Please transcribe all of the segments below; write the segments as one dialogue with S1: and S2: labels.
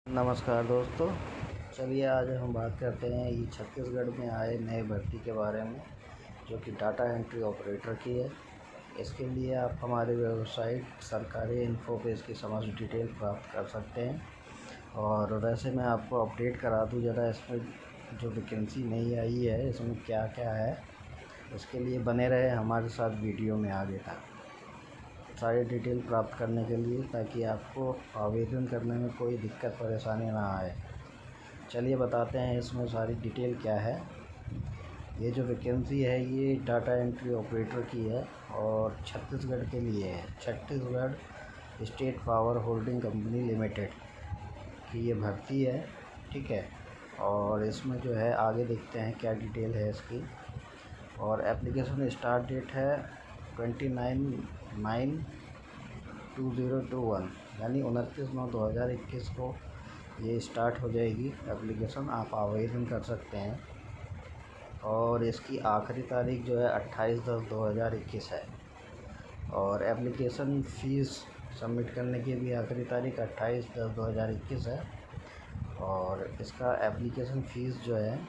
S1: नमस्कार दोस्तों। चलिए आज हम बात करते हैं ये छत्तीसगढ़ में आए नए भर्ती के बारे में, जो कि डाटा एंट्री ऑपरेटर की है। इसके लिए आप हमारी वेबसाइट सरकारी इन्फो पे इसकी समस्त डिटेल प्राप्त कर सकते हैं। और वैसे मैं आपको अपडेट करा दूं ज़रा, इसमें जो वैकेंसी नई आई है इसमें क्या क्या है। इसके लिए बने रहे हमारे साथ वीडियो में आगे तक सारी डिटेल प्राप्त करने के लिए, ताकि आपको आवेदन करने में कोई दिक्कत परेशानी ना आए। चलिए बताते हैं इसमें सारी डिटेल क्या है। ये जो वैकेंसी है ये डाटा एंट्री ऑपरेटर की है और छत्तीसगढ़ के लिए है। Chhattisgarh state power holding company limited की ये भर्ती है, ठीक है। और इसमें जो है आगे देखते हैं क्या डिटेल है इसकी। और एप्लीकेशन स्टार्ट डेट है 29/9/2021 यानी 29/9/2021 को ये स्टार्ट हो जाएगी एप्लीकेशन। आप आवेदन कर सकते हैं और इसकी आखिरी तारीख जो है 28/10/2021 है। और एप्लीकेशन फ़ीस सबमिट करने की भी आखिरी तारीख 28/10/2021 है। और इसका एप्लीकेशन फ़ीस जो है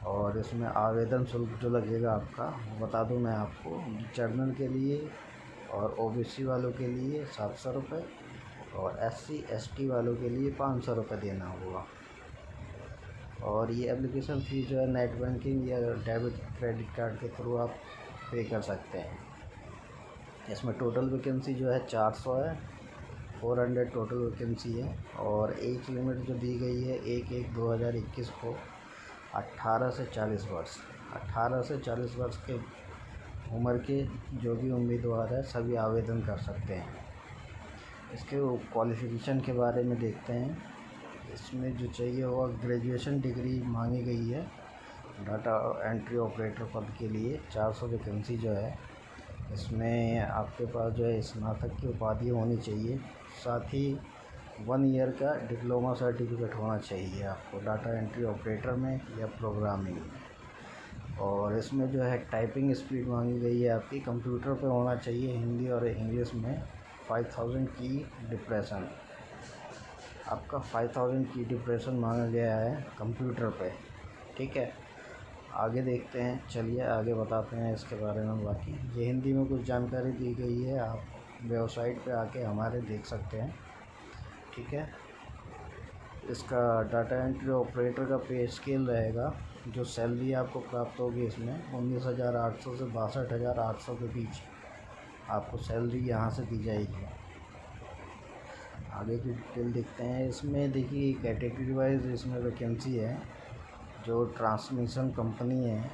S1: और इसमें आवेदन शुल्क जो लगेगा आपका वो बता दूं मैं आपको। जनरल के लिए और ओबीसी वालों के लिए 700 रुपये और SC ST वालों के लिए 500 रुपये देना होगा। और ये एप्लीकेशन फ़ीस जो है नेट बैंकिंग या डेबिट क्रेडिट कार्ड के थ्रू आप पे कर सकते हैं। इसमें टोटल वैकेंसी जो है 400 है, 400 टोटल वैकेंसी है। और एज लिमिट जो दी गई है 1/1/2021 को 18 से 40 वर्ष 18 से 40 वर्ष के उम्र के जो भी उम्मीदवार है सभी आवेदन कर सकते हैं। इसके क्वालिफ़िकेशन के बारे में देखते हैं। इसमें जो चाहिए होगा ग्रेजुएशन डिग्री मांगी गई है डाटा एंट्री ऑपरेटर पद के लिए। 400 वैकेंसी जो है इसमें आपके पास जो है स्नातक की उपाधि होनी चाहिए। साथ ही 1 ईयर का डिप्लोमा सर्टिफिकेट होना चाहिए आपको डाटा एंट्री ऑपरेटर में या प्रोग्रामिंग में। और इसमें जो है टाइपिंग स्पीड मांगी गई है आपकी कंप्यूटर पे होना चाहिए, हिंदी और इंग्लिश में 5000 की डिप्रेशन। आपका 5000 की डिप्रेशन मांगा गया है कंप्यूटर पे, ठीक है। आगे देखते हैं, चलिए आगे बताते हैं इसके बारे में। बाकी ये हिंदी में कुछ जानकारी दी गई है, आप वेबसाइट पे आके हमारे देख सकते हैं, ठीक है। इसका डाटा एंट्री ऑपरेटर का पे स्केल रहेगा। जो सैलरी आपको प्राप्त होगी इसमें 19,800 से 62,800 के बीच आपको सैलरी यहाँ से दी जाएगी। आगे की डिटेल देखते हैं। इसमें देखिए कैटेगरी वाइज इसमें वैकेंसी है। जो ट्रांसमिशन कंपनी है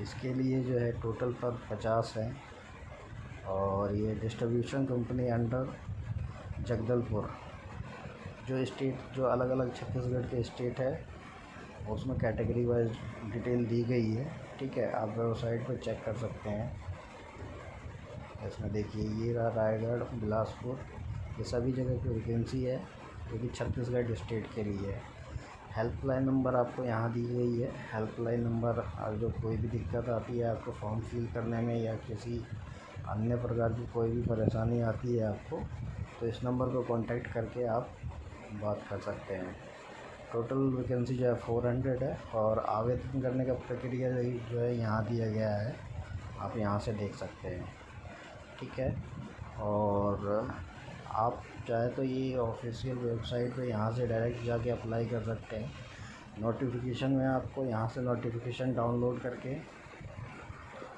S1: इसके लिए जो है टोटल पद 50 है। और ये डिस्ट्रीब्यूशन कंपनी अंडर जगदलपुर जो अलग अलग छत्तीसगढ़ के स्टेट है उसमें कैटेगरी वाइज डिटेल दी गई है, ठीक है। आप वेबसाइट पर चेक कर सकते हैं। इसमें देखिए ये रहा रायगढ़, बिलासपुर, ये सभी जगह की वैकेंसी है जो कि छत्तीसगढ़ स्टेट के लिए है। हेल्पलाइन नंबर आपको यहाँ दी गई है। हेल्पलाइन नंबर जो कोई भी दिक्कत आती है आपको फॉर्म फिल करने में या किसी अन्य प्रकार की कोई भी परेशानी आती है आपको, तो इस नंबर पर कांटेक्ट करके आप बात कर सकते हैं। टोटल वैकेंसी जो है 400 है। और आवेदन करने का प्रक्रिया जो है यहाँ दिया गया है, आप यहाँ से देख सकते हैं, ठीक है। और आप चाहे तो ये ऑफिशियल वेबसाइट पे यहाँ से डायरेक्ट जाके अप्लाई कर सकते हैं। नोटिफिकेशन में आपको यहाँ से नोटिफिकेशन डाउनलोड करके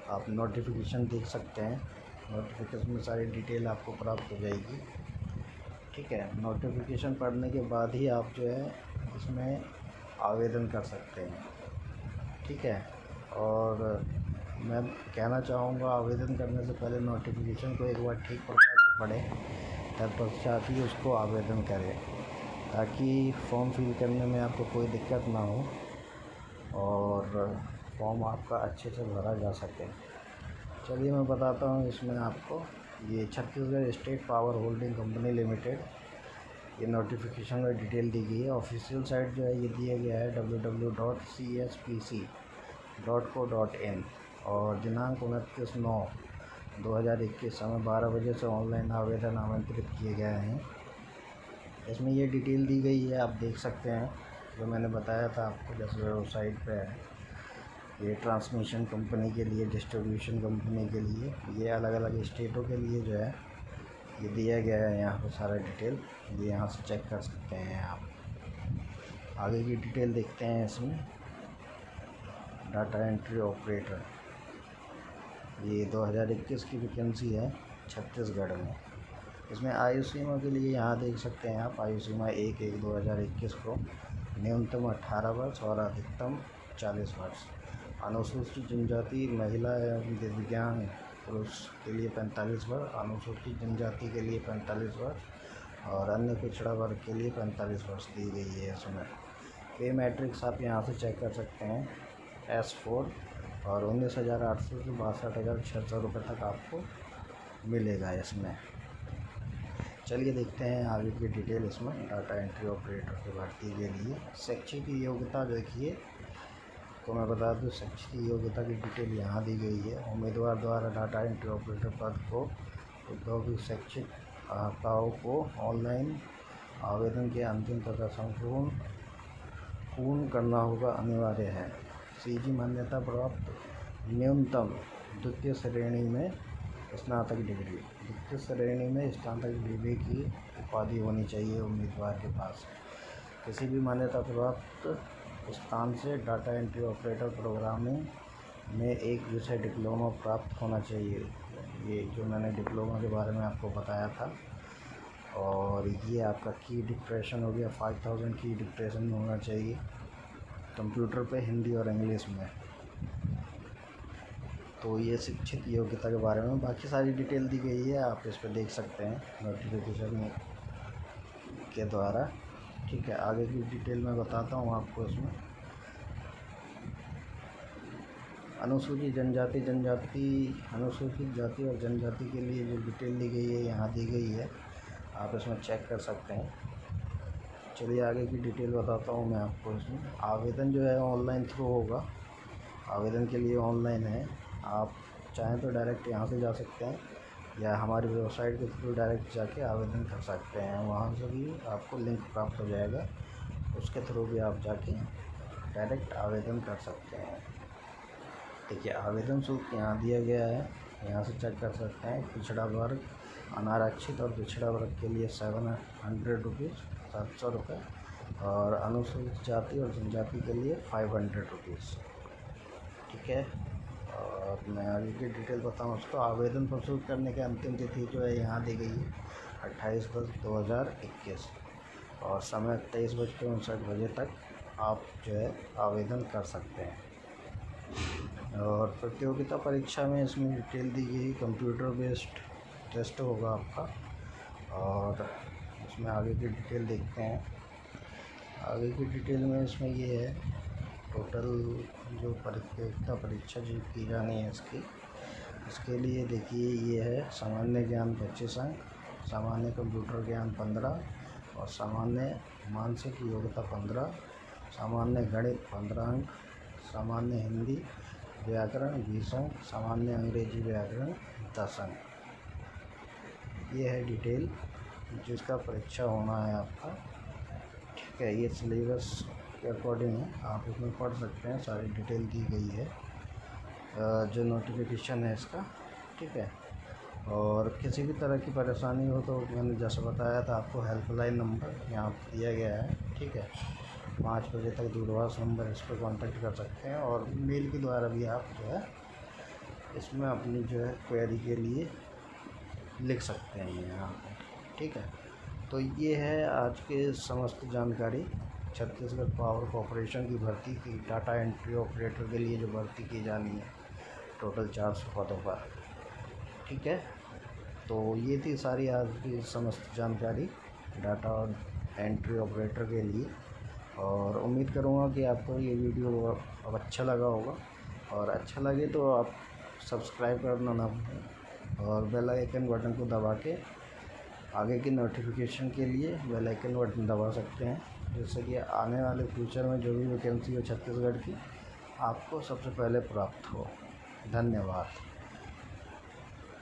S1: आप नोटिफिकेशन देख सकते हैं। नोटिफिकेशन में सारी डिटेल आपको प्राप्त हो जाएगी, ठीक है। नोटिफिकेशन पढ़ने के बाद ही आप जो है इसमें आवेदन कर सकते हैं, ठीक है। और मैं कहना चाहूँगा आवेदन करने से पहले नोटिफिकेशन को एक बार ठीक प्रकार से पढ़ें, तत्पश्चात ही उसको आवेदन करें, ताकि फॉर्म फिल करने में आपको कोई दिक्कत ना हो और फॉर्म आपका अच्छे से भरा जा सके। चलिए मैं बताता हूँ इसमें आपको। ये Chhattisgarh state power holding company limited, ये नोटिफिकेशन में डिटेल दी गई है। ऑफिशियल साइट जो है ये दिया गया है www.cspc.co.in। और दिनांक 29/9/2021 समय 12 बजे से ऑनलाइन आवेदन आमंत्रित किए गए हैं। इसमें ये डिटेल दी गई है, आप देख सकते हैं जो मैंने बताया था आपको। जैसे वेबसाइट पे है, ये ट्रांसमिशन कंपनी के लिए, डिस्ट्रीब्यूशन कंपनी के लिए, ये अलग अलग स्टेटों के लिए जो है ये दिया गया है यहाँ पे सारा डिटेल। ये यहाँ से चेक कर सकते हैं आप। आगे की डिटेल देखते हैं इसमें। डाटा एंट्री ऑपरेटर, ये 2021 की वैकेंसी है छत्तीसगढ़ में। इसमें आयु सीमा के लिए यहाँ देख सकते हैं आप, आयु सीमा 1/1/2021 को न्यूनतम 18 वर्ष और अधिकतम 40 वर्ष। अनुसूचित जनजाति महिला एवं दिव्यांग पुरुष के लिए 45 वर्ष, अनुसूचित जनजाति के लिए 45 वर्ष और अन्य पिछड़ा वर्ग के लिए 45 वर्ष दी गई है इसमें। पे मैट्रिक्स आप यहाँ से चेक कर सकते हैं, S4 और 19,800 से 62,600 रुपये तक आपको मिलेगा इसमें। चलिए देखते हैं आगे की डिटेल इसमें। डाटा एंट्री ऑपरेटर की भर्ती के लिए शैक्षिक योग्यता देखिए, तो मैं बता दूं शैक्षिक योग्यता की डिटेल यहाँ दी गई है। उम्मीदवार द्वारा डाटा एंट्री ऑपरेटर पद को औद्योगिक शैक्षिक अर्हताओं को ऑनलाइन आवेदन के अंतिम तथा पूर्ण करना होगा, अनिवार्य है। CG मान्यता प्राप्त, न्यूनतम द्वितीय श्रेणी में स्नातक डिग्री, द्वितीय श्रेणी में स्नातक डिग्री की उपाधि होनी चाहिए उम्मीदवार के पास। किसी भी मान्यता प्राप्त स्थान से डाटा एंट्री ऑपरेटर प्रोग्रामिंग में एक विषय डिप्लोमा प्राप्त होना चाहिए। ये जो मैंने डिप्लोमा के बारे में आपको बताया था। और ये आपका की डिक्टेशन हो गया, 5000 की डिक्टेशन होना चाहिए कंप्यूटर पे, हिंदी और इंग्लिश में। तो ये शिक्षित योग्यता के बारे में बाकी सारी डिटेल दी गई है, आप इस पर देख सकते हैं नोटिफिकेशन के द्वारा। ठीक है, आगे की डिटेल मैं बताता हूँ आपको इसमें। अनुसूचित जाति और जनजाति के लिए जो डिटेल दी गई है यहाँ दी गई है, आप इसमें चेक कर सकते हैं। चलिए आगे की डिटेल बताता हूँ मैं आपको इसमें। आवेदन जो है ऑनलाइन थ्रू होगा, आवेदन के लिए ऑनलाइन है। आप चाहें तो डायरेक्ट यहाँ से जा सकते हैं या हमारी वेबसाइट के थ्रू डायरेक्ट जाके आवेदन कर सकते हैं। वहाँ से भी आपको लिंक प्राप्त हो जाएगा, उसके थ्रू भी आप जाके डायरेक्ट आवेदन कर सकते हैं। देखिए आवेदन शुल्क यहाँ दिया गया है, यहाँ से चेक कर सकते हैं। पिछड़ा वर्ग, अनारक्षित और पिछड़ा वर्ग के लिए 700 रुपीज़, 700 रुपये, और अनुसूचित जाति और जनजाति के लिए 500 रुपीज़। ठीक है, और मैं आगे की डिटेल बताऊँ उसको। आवेदन प्रस्तुत करने की अंतिम तिथि जो है यहाँ दी गई है 28/10/2021 और समय 23:59 तक आप जो है आवेदन कर सकते हैं। और प्रतियोगिता परीक्षा में इसमें डिटेल दी गई, कंप्यूटर बेस्ड टेस्ट होगा आपका। और इसमें आगे की डिटेल देखते हैं। आगे की डिटेल में इसमें ये है टोटल जो प्रतियोगिता परीक्षा जो की जानी है इसके लिए देखिए ये है सामान्य ज्ञान 25 अंक, सामान्य कंप्यूटर ज्ञान 15 और सामान्य मानसिक योग्यता 15, सामान्य गणित 15 अंक, सामान्य हिंदी व्याकरण 20 अंक, सामान्य अंग्रेजी व्याकरण 10 अंक। ये है डिटेल जिसका परीक्षा होना है आपका। ठीक है, ये सिलेबस के अकॉर्डिंग है, आप इसमें पढ़ सकते हैं, सारी डिटेल दी गई है जो नोटिफिकेशन है इसका। ठीक है, और किसी भी तरह की परेशानी हो तो मैंने जैसे बताया था आपको, हेल्पलाइन नंबर यहाँ दिया गया है। ठीक है, 5 बजे तक दूरभाष नंबर, इस पर कॉन्टेक्ट कर सकते हैं। और मेल के द्वारा भी आप जो है इसमें अपनी जो है क्वेरी के लिए लिख सकते हैं यहाँ पे। ठीक है, तो ये है आज के समस्त जानकारी छत्तीसगढ़ पावर कॉरपोरेशन की भर्ती की। डाटा एंट्री ऑपरेटर के लिए जो भर्ती की जानी है टोटल 400 पदों पर। ठीक है, तो ये थी सारी आज की समस्त जानकारी डाटा और एंट्री ऑपरेटर के लिए। और उम्मीद करूँगा कि आपको ये वीडियो अब अच्छा लगा होगा, और अच्छा लगे तो आप सब्सक्राइब करना ना भूलें और बेल आइकन बटन को दबा के आगे की नोटिफिकेशन के लिए बेल आइकन बटन दबा सकते हैं, जिससे कि आने वाले फ्यूचर में जो भी वैकेंसी हो छत्तीसगढ़ की आपको सबसे पहले प्राप्त हो। धन्यवाद।